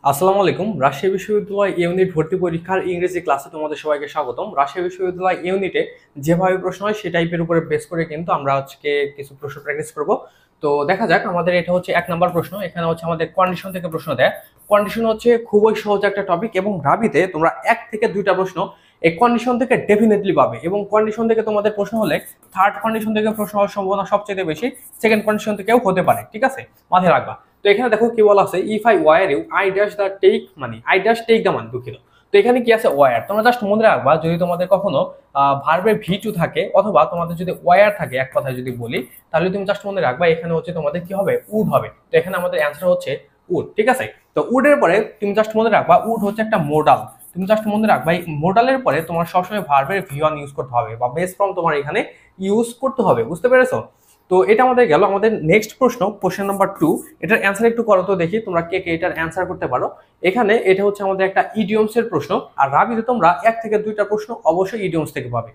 আসসালামু আলাইকুম। রাজশাহী বিশ্ববিদ্যালয় ইউনিট ভর্তি পরীক্ষার ইংরেজি ক্লাসে তোমাদের সবাইকে স্বাগতম। রাজশাহী বিশ্ববিদ্যালয় ইউনিটে যেভাবে প্রশ্ন হয় সেই টাইপের উপরে বেস করে কিন্তু আমরা আজকে কিছু প্রশ্ন প্র্যাকটিস করব। তো দেখা যাক, আমাদের এটা হচ্ছে 1 নম্বর প্রশ্ন। এখানে হচ্ছে আমাদের কন্ডিশন থেকে প্রশ্ন দেয়। কন্ডিশন হচ্ছে খুবই সহজ একটা টপিক এবং রাবিতে তোমরা 1 থেকে 2টা প্রশ্ন এই কন্ডিশন থেকে ডেফিনেটলি পাবে এবং কন্ডিশন থেকে তোমাদের প্রশ্ন হলে থার্ড কন্ডিশন থেকে প্রশ্ন হওয়ার সম্ভাবনা সবচেয়ে বেশি, সেকেন্ড কন্ডিশন থেকেও হতে পারে। ঠিক আছে, মাথায় রাখবা। তো এখানে দেখো কি বলা আছে, if I were you I dash the take money, I dash take the money, দুঃখিত। তো এখানে কি আছে, ওয়ার। তোমরা জাস্ট মনে রাখবা, যদি তোমাদের কখনো ভার্বের ভি2 থাকে অথবা তোমাদের যদি ওয়ার থাকে, এক কথায় যদি বলি, তাহলে তুমি জাস্ট মনে রাখবা এখানে হচ্ছে তোমাদের কি হবে, উড হবে। তো এখানে আমাদের অ্যান্সার হচ্ছে উড। ঠিক আছে, তো উডের পরে তুমি জাস্ট মনে রাখবা উড হচ্ছে একটা মোডাল। তুমি জাস্ট মনে রাখবা এই মোডালের পরে তোমার সবসময় ভার্বের ভি1 ইউজ করতে হবে বা বেস ফর্ম তোমার এখানে ইউজ করতে হবে। বুঝতে পেরেছো? তো এটা আমাদের গেল। আমাদের নেক্সট প্রশ্ন, কোশ্চেন নাম্বার 2। এটার অ্যান্সার একটু করো তো দেখি তোমরা কে কে এটার অ্যান্সার করতে পারো। এখানে এটা হচ্ছে আমাদের একটা ইডিয়মস এর প্রশ্ন, আর রাবিতে তোমরা 1 থেকে 2টা প্রশ্ন অবশ্যই ইডিয়মস থেকে পাবে।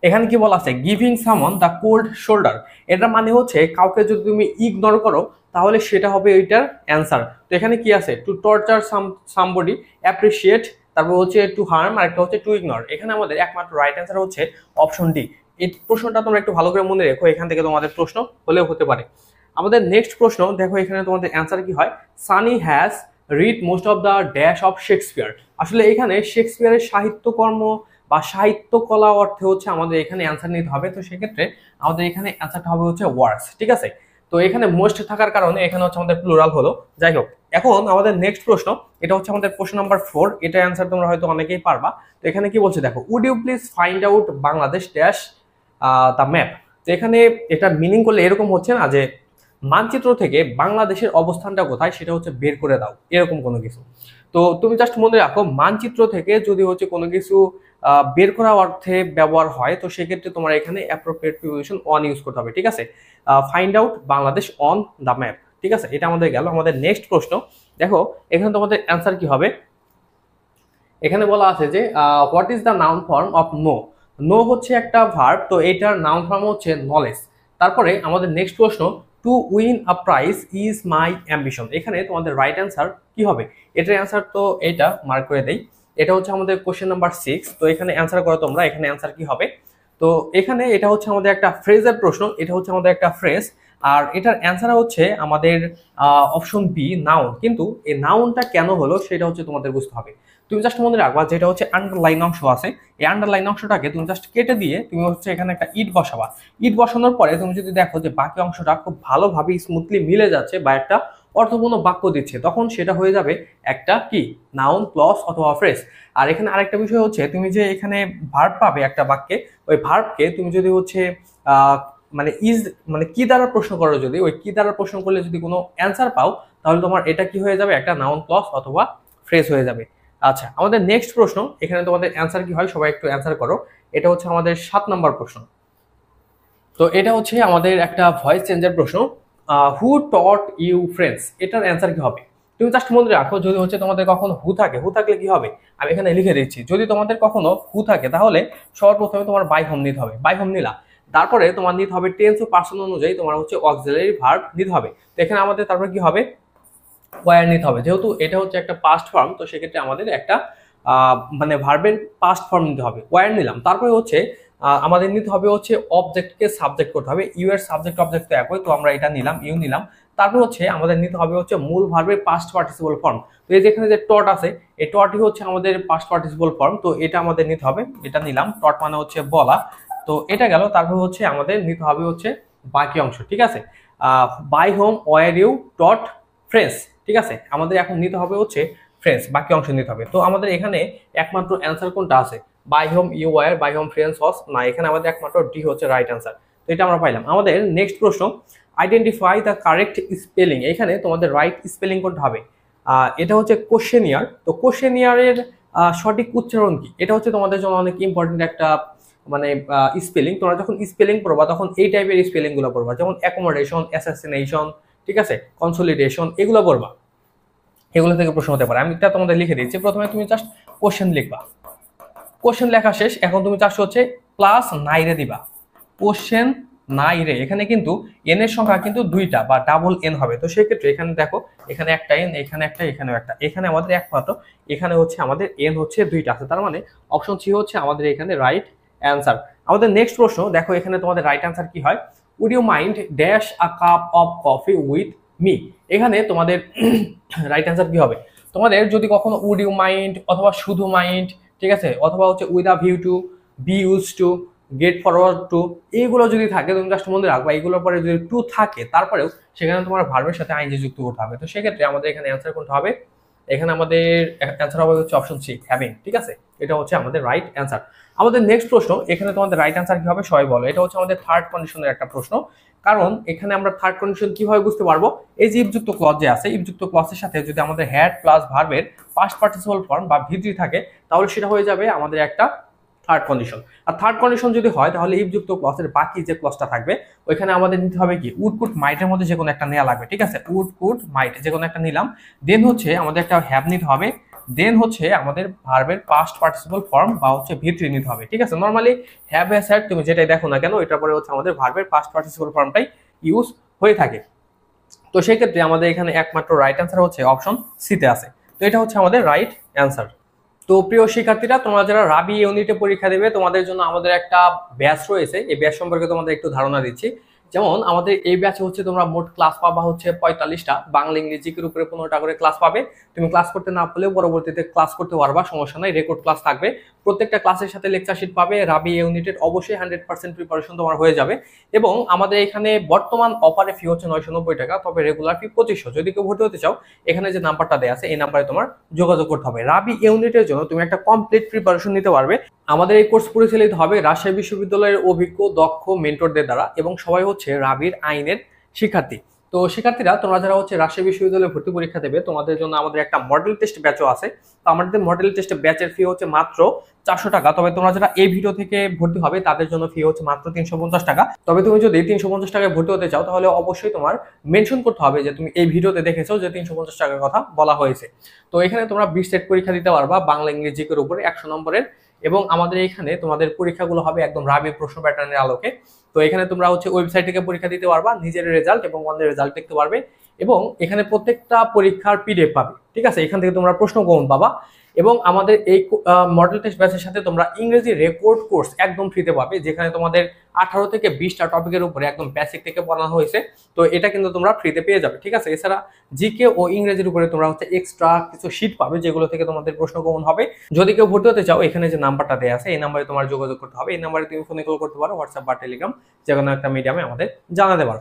এখানে কি বলা আছে, গিভিং সামন দ্য কোল্ড শোল্ডার। এটা মানে হচ্ছে কাউকে যদি তুমি ইগনোর করো তাহলে সেটা হবে এইটার অ্যান্সার। তো এখানে কি আছে, টু টর্চার সামবডি, অ্যাপ্রিসিয়েট, তারপর হচ্ছে টু হার্ম, আর একটা হচ্ছে টু ইগনোর। এখানে আমাদের একমাত্র রাইট অ্যান্সার হচ্ছে অপশন ডি। এই প্রশ্নটা তোমরা একটু ভালো করে মনে রেখো, এখান থেকে তোমাদের প্রশ্ন হলেও হতে পারে। আমাদের নেক্সট প্রশ্ন দেখো, এখানে তোমাদের অ্যান্সার কি হয়, Sunny has read most of the dash of Shakespeare. আসলে এখানে শেক্সপিয়ারের সাহিত্যকর্ম বা সাহিত্য কলা অর্থে হচ্ছে আমাদের এখানে অ্যান্সার নিতে হবে। তো সেক্ষেত্রে আমাদের এখানে অ্যান্সারটা হবে হচ্ছে ওয়ার্কস। ঠিক আছে, তো এখানে মোস্ট থাকার কারণে এখানে হচ্ছে আমাদের প্লুরাল হলো। যাই হোক, এখন আমাদের নেক্সট প্রশ্ন, এটা হচ্ছে আমাদের প্রশ্ন নাম্বার 4। এটা অ্যান্সার তোমরা হয়তো অনেকেই পারবা। তো এখানে কি বলছে দেখো, would you please find out Bangladesh dash the map. তো এখানে এটা মিনিং করলে এরকম হচ্ছে না যে মানচিত্র থেকে বাংলাদেশের অবস্থানটা কোথায় সেটা হচ্ছে বের করে দাও, এরকম কোনো কিছু। তো তুমি জাস্ট মনে রাখো, মানচিত্র থেকে যদি হচ্ছে কোনো কিছু বের করা অর্থে ব্যবহার হয়, তো সেক্ষেত্রে তোমার এখানে অ্যাপ্রোপ্রিয়েট প্রিপোজিশন অন ইউজ করতে হবে। ঠিক আছে, find out Bangladesh on the map. ঠিক আছে, এটা আমাদের গেল। আমাদের নেক্সট প্রশ্ন দেখো, এখানে তোমাদের অ্যান্সার কি হবে। এখানে বলা আছে যে what is the noun form of know. Know হচ্ছে একটা ভার্ব, তো এটার নাউন ফর্ম হচ্ছে নলেজ। তারপরে আমাদের নেক্সট প্রশ্ন, to win a prize is my ambition. এখানে তোমাদের রাইট অ্যান্সার কি হবে, এটার অ্যান্সার তো এটা মার্ক করে দেই। এটা হচ্ছে আমাদের কোশ্চেন নাম্বার 6। তো এখানে অ্যান্সার করো তোমরা, এখানে অ্যান্সার কি হবে। তো এখানে এটা হচ্ছে আমাদের একটা ফ্রেজের প্রশ্ন, এটা হচ্ছে আমাদের একটা ফ্রেজ, আর এটার অ্যান্সার হচ্ছে আমাদের অপশন বি, নাউন। কিন্তু এই নাউনটা কেন হলো সেটা হচ্ছে তোমাদের বুঝতে হবে। তুমি জাস্ট মনে রাখবা যেটা হচ্ছে আন্ডারলাইন অংশ আছে, এই আন্ডারলাইন অংশটাকে তুমি জাস্ট কেটে দিয়ে তুমি হচ্ছে এখানে একটা ইট বসাবা। ইট বসানোর পরে তুমি যদি দেখো যে বাকি অংশটা খুব ভালোভাবে স্মুথলি মিলে যাচ্ছে বা একটা অর্থপূর্ণ বাক্য দিচ্ছে, তখন সেটা হয়ে যাবে একটা কি, নাউন প্লাস অথবা ফ্রেজ। আর এখানে আরেকটা বিষয় হচ্ছে, তুমি যে এখানে ভার্ব পাবে একটা বাক্যে, ওই ভার্বকে তুমি যদি হচ্ছে মানে ইজ মানে কি দ্বারা প্রশ্ন করো, যদি ওই কি দ্বারা প্রশ্ন করলে যদি কোনো অ্যান্সার পাও, তাহলে তোমার এটা কি হয়ে যাবে, একটা নাউন প্লাস অথবা ফ্রেজ হয়ে যাবে। আচ্ছা, আমাদের নেক্সট প্রশ্ন, এখানে তোমাদের অ্যান্সার কি হয় সবাই একটু অ্যান্সার করো। এটা হচ্ছে আমাদের 7 নম্বর প্রশ্ন। তো এটা হচ্ছে আমাদের একটা ভয়েস চেঞ্জের প্রশ্ন, হু টট ইউ ফ্রেন্ডস। এটার অ্যান্সার কি হবে। তুমি জাস্ট মনে রাখো, যদি হচ্ছে তোমাদের কখনো হু থাকে, হু থাকলে কি হবে আমি এখানে লিখে দিচ্ছি। যদি তোমাদের কখনো হু থাকে তাহলে সবার প্রথমে তোমার বাই হোম নিতে হবে, বাই হোম নিলা। তারপরে তোমার নিতে হবে টেন্স ও পার্সন অনুযায়ী তোমার হচ্ছে অক্সিলারি ভার্ব নিতে হবে। তো এখানে আমাদের তারপরে কি হবে, ওয়ার নিতে হবে। যেহেতু এটা হচ্ছে একটা পাস্ট ফর্ম, তো সেক্ষেত্রে আমাদের একটা মানে ভার্বের পাস্ট ফর্ম নিতে হবে, ওয়ার নিলাম। তারপরে হচ্ছে আমাদের নিতে হবে হচ্ছে অবজেক্টকে সাবজেক্ট করতে হবে। ইউ এর সাবজেক্ট অবজেক্ট তো একই, তো আমরা এটা নিলাম, ইউ নিলাম। তারপর হচ্ছে আমাদের নিতে হবে হচ্ছে মূল ভার্বের পাস্ট পার্টিসিপল ফর্ম। তো এই যেখানে যে টট আছে, এই টটই হচ্ছে আমাদের পাস্ট পার্টিসিপল ফর্ম, তো এটা আমাদের নিতে হবে, এটা নিলাম। টট মানে হচ্ছে বলা, তো এটা গেল। তারপর হচ্ছে আমাদের নিতে হবে হচ্ছে বাকি অংশ। ঠিক আছে, by whom, were you, taught, French. ঠিক আছে, আমাদের এখন নিতে হবে হচ্ছে ফ্রেন্স, বাকি অংশ নিতে হবে। তো আমাদের এখানে একমাত্র অ্যান্সার কোনটা আছে, by whom, you were, by whom, French, হস না, এখানে আমাদের একমাত্র ডি হচ্ছে রাইট অ্যান্সার। তো এটা আমরা পাইলাম। আমাদের নেক্সট প্রশ্ন, আইডেন্টিফাই দ্য কারেক্ট স্পেলিং। এখানে তোমাদের রাইট স্পেলিং কোনটা হবে, এটা হচ্ছে কোশ্চেনিয়ার। তো কোশ্চেনিয়ারের সঠিক উচ্চারণ কি, এটা হচ্ছে তোমাদের জন্য অনেক ইম্পর্টেন্ট একটা মানে স্পেলিং। তোমরা যখন স্পেলিং পড়বা তখন এই টাইপের স্পেলিং গুলো পড়বা, যেমন অ্যাকোমোডেশন, অ্যাসাসিনেশন, ঠিক আছে, কনসোলিডেশন, এগুলো পড়বা। এগুলো থেকে প্রশ্ন হতে পারে। আমি এটা তোমাদের লিখে দিচ্ছি। প্রথমে তুমি জাস্ট কোশ্চেন লিখবা, কোশ্চেন লেখা শেষ। এখন তুমি চাচ্ছ হচ্ছে প্লাস নাইরে দিবা, কোশ্চেন নাই রে, এখানে কিন্তু এন এর সংখ্যা কিন্তু দুইটা বা ডাবল এন হবে। তো সেক্ষেত্রে এখানে দেখো, এখানে একটা এন, এখানে একটা, এখানেও একটা, এখানে আমাদের একমাত্র, এখানে হচ্ছে আমাদের এন হচ্ছে দুইটা আছে, তার মানে অপশন সি হচ্ছে আমাদের এখানে রাইট অ্যান্সার। আমাদের নেক্সট প্রশ্ন দেখো, এখানে তোমাদের রাইট অ্যান্সার কি হয়, would you mind dash a cup of coffee with me. এখানে তোমাদের রাইট অ্যান্সার কি হবে, তোমাদের যদি কখনো উড ইউ মাইন্ড অথবা শুধু মাইন্ড, ঠিক আছে, অথবা হচ্ছে with a view to, be use to, get forward to, এইগুলো যদি থাকে তুমি জাস্ট মনে রাখবা, এইগুলোর পরে যদি টু থাকে তারপরেও সেখানে তোমার ভার্বের সাথে আইএনজি যুক্ত করতে হবে। তো সেক্ষেত্রে আমাদের এখানে অ্যান্সার কোনটা হবে, এখানে আমাদের অ্যান্সার হবে হচ্ছে অপশন সি, হ্যাভিং। ঠিক আছে, এটা হচ্ছে আমাদের রাইট অ্যান্সার। আমাদের নেক্সট প্রশ্ন, এখানে তোমাদের রাইট অ্যান্সার কি হবে সবাই বলো। এটা হচ্ছে আমাদের থার্ড কন্ডিশনের একটা প্রশ্ন, কারণ এখানে আমরা থার্ড কন্ডিশন কিভাবে বুঝতে পারবো, এই যে ইফযুক্ত ক্লজ যে আছে, ইফযুক্ত ক্লজের সাথে যদি আমাদের হ্যাড প্লাস ভার্বের পাস্ট পার্টিসিপল ফর্ম বা ভিত্তি থাকে, তাহলে সেটা হয়ে যাবে আমাদের একটা থার্ড কন্ডিশন। আর থার্ড কন্ডিশন যদি হয়, তাহলে ইফ যুক্ত ক্লজের বাকি যে ক্লজটা থাকবে ওইখানে আমাদের নিতে হবে কি, উড কুড মাইটের মধ্যে যে কোনো একটা নেওয়া লাগবে। ঠিক আছে, উড কুড মাইট যে কোনো একটা নিলাম, দেন হচ্ছে আমাদের একটা হ্যাভ নিতে হবে, দেন হচ্ছে আমাদের ভার্বের পাস্ট পার্টিসিপল ফর্ম বা হচ্ছে ভিত্তি নিতে হবে। ঠিক আছে, নরমালি হ্যাভ হ্যাজ হ্যাড তুমি যেটাই দেখো না কেন, এটার পরে হচ্ছে আমাদের ভার্বের পাস্ট পার্টিসিপল ফর্মটাই ইউজ হয়ে থাকে। তো সেই ক্ষেত্রে আমাদের এখানে একমাত্র রাইট অ্যান্সার হচ্ছে অপশন সিতে আছে। তো এটা হচ্ছে আমাদের রাইট অ্যান্সার। তো প্রিয় শিক্ষার্থীরা, তোমরা যারা রাবি ইউনিটে পরীক্ষা দেবে, তোমাদের জন্য আমাদের একটা ব্যাচ রয়েছে। এই ব্যাচ সম্পর্কে তোমাদের একটু ধারণা দিচ্ছি। যেমন আমাদের এই ব্যাচে হচ্ছে তোমরা মোট ক্লাস পাবা হচ্ছে 45টা, বাংলা ইংরেজি জিকের উপরে 15টা করে ক্লাস পাবে। তুমি ক্লাস করতে না পারলেও পরবর্তীতে ক্লাস করতে পারবা, সমস্যা নাই, রেকর্ড ক্লাস থাকবে। প্রত্যেকটা ক্লাসের সাথে লেকচার শিট পাবে। রাবি ইউনিটের অবশ্যই 100% প্রিপারেশন তোমার হয়ে যাবে। এবং আমাদের এখানে বর্তমান অফারে ফি হচ্ছে 990 টাকা, তবে রেগুলার ফি 2500। যদি কেউ ভর্তি হতে চাও, এখানে যে নাম্বারটা দেওয়া আছে এই নাম্বারে তোমার যোগাযোগ করতে হবে। রাবি ইউনিটের জন্য তুমি একটা কমপ্লিট প্রিপারেশন নিতে পারবে। আমাদের এই কোর্স পরিচালিত হবে রাজশাহী বিশ্ববিদ্যালয়ের অভিজ্ঞ দক্ষ মেন্টরদের দ্বারা, এবং সবাই হচ্ছে রাবির আইনের শিক্ষার্থী। তো শিক্ষার্থীরা, তোমরা যারা হচ্ছে রাজশাহী বিশ্ববিদ্যালয়ে ভর্তি পরীক্ষা দেবে, তোমাদের জন্য আমাদের একটা মডেল টেস্ট ব্যাচও আছে। তো আমাদের মডেল টেস্ট ব্যাচের ফি হচ্ছে মাত্র 400 টাকা। তবে তোমরা যারা এই ভিডিও থেকে ভর্তি হবে তাদের জন্য ফি হচ্ছে মাত্র 350 টাকা। তবে তুমি যদি 350 টাকায় ভর্তি হতে চাও, তাহলে অবশ্যই তোমার মেনশন করতে হবে যে তুমি এই ভিডিওতে দেখেছো যে 350 টাকার কথা বলা হয়েছে। তো এখানে তোমরা 20 সেট পরীক্ষা দিতে পারবা বাংলা ইংরেজির উপরে 100 নম্বরের। এবং আমাদের এখানে তোমাদের পরীক্ষাগুলো হবে একদম রাবি প্রশ্ন প্যাটার্নের আলোকে। তো এখানে তোমরা হচ্ছে ওয়েবসাইট থেকে পরীক্ষা দিতে পারবা, নিজের রেজাল্ট এবং অন্যের রেজাল্ট দেখতে পারবে। এবং এখানে প্রত্যেকটা পরীক্ষার পিডিএফ পাবে। ঠিক আছে, এখান থেকে তোমরা প্রশ্ন গ্রহণ পাবা। এবং আমাদের এই মডেল টেস্ট ব্যাচের সাথে তোমরা ইংরেজি রেকর্ড কোর্স একদম ফ্রিতে পাবে, যেখানে তোমাদের 18 থেকে 20টা টপিকের উপরে একদম বেসিক থেকে পড়ানো হয়েছে। তো এটা কিন্তু তোমরা ফ্রিতে পেয়ে যাবে। ঠিক আছে, এছাড়া জিকে ও ইংরেজির উপরে তোমরা হচ্ছে এক্সট্রা কিছু শীট পাবে, যেগুলো থেকে তোমাদের প্রশ্ন গ্রহণ হবে। যদি কেউ ভর্তি হতে চাও, এখানে যে নাম্বারটা দেওয়া আছে এই নাম্বারে তোমার যোগাযোগ করতে হবে। এই নাম্বারে তুমি ফোনে কল করতে পারো, হোয়াটসঅ্যাপ বা টেলিগ্রাম যে কোনো একটা মিডিয়ামে আমাদের জানাতে পারো।